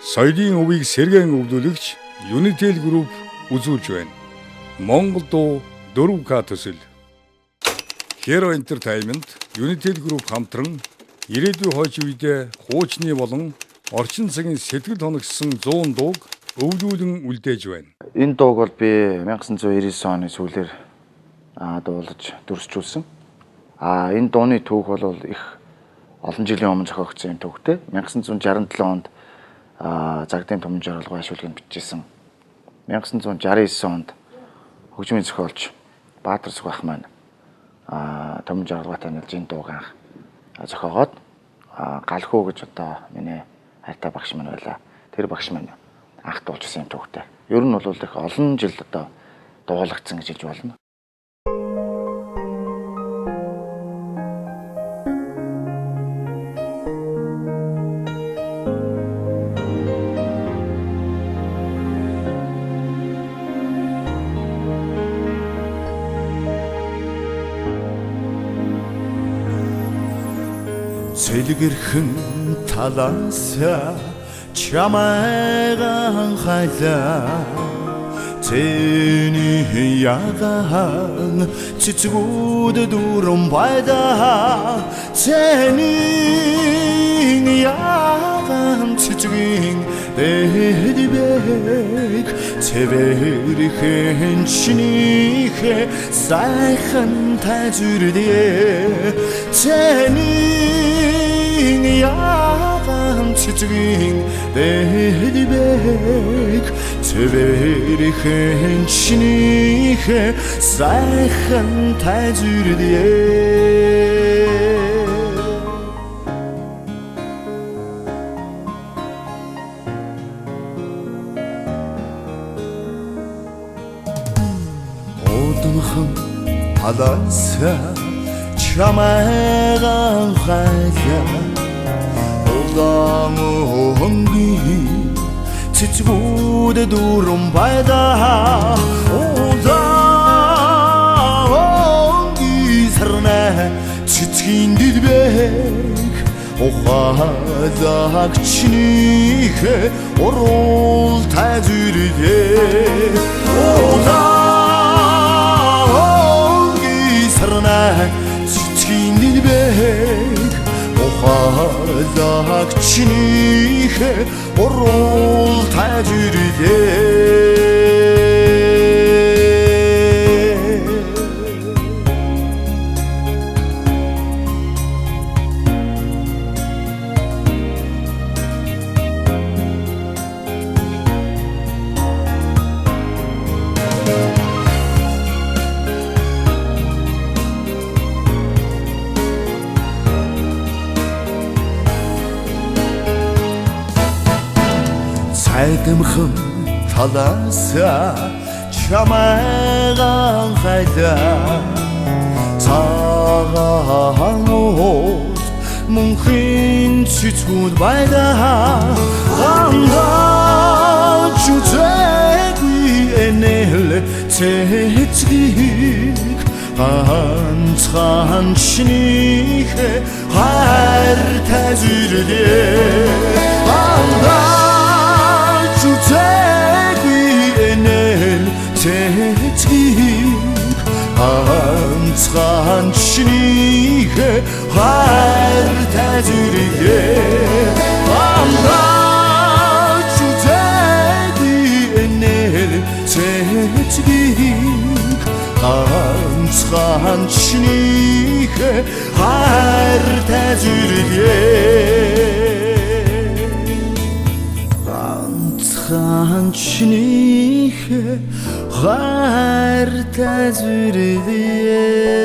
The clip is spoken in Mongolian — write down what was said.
Соёлын өвийг сэргээн өвлүүлэгч Unitel Group үзүүлж байна. Монгол дуу 4K төсөл. Hero Entertainment, Unitel Group хамтран ирээдүйн хойч үедээ хуучны болон орчин цагийн сэтгэл хоногссон 100 дууг өвлүүлэн үлдээж байна. Энэ дууг бол би 1999 оны сүүлээр дуулаж дүрсжүүлсэн. Энэ дууны түүх бол их олон жилийн өмнө зохиогдсон юм түүхтэй. 1967 онд Загдын Түмэн жаргалгүй ашуулгыг бичсэн. 1969 онд хөгжмийн зохиолч Баатар Сүх ах маань Түмэн жаргалгаатай нэг энэ дууг анх зохиогоод галхуу гэж одоо миний хайртай багш маань байла. Тэр багш маань анх дуулжсэн юм түүхтэй. Ер нь бол их олон жил одоо дуулагдсан гэж хэлж болно. Сэлгэрхэн талаасаа чамайгаан хайлаа Тэний ягаан цэцгүүд дурам байдаа Тэний ягаан цэцгийн дэдбэг Тэвэрхэн чинийхэ сайхан тайзүрдээ Тэний ягаан цэцгийн дэдбэг Тэвэрхэн чинийхэ сайхан тайзүрдээ Одонхон талаасаа чамайгаан хайлаа Удаан хонгийн цэцгүүд дурам байдаа Удаан хонгийн сарнаа цэцгийн дэдбэг Ухаалаг чинийхэ орол тайзүрдээ Цэцгийн дэдбэг ухаалаг чинийхэ орол тайзүрдээ Сайдамхан талаасаа чамайгаан хайлаа Цагаан уут мөнхийн цэцгүүд байдаа Гандаа чүцээгүй энэл цэцгийг ганцхан чинийхэ хайр тайзүрдээ Цэцгийг ганцхан чинийхэ хайр тайзүрдээ Цэцгийг ганцхан чинийхэ хайр тайзүрдээ Ганцхан чинийхэ хайр тайзүрдээ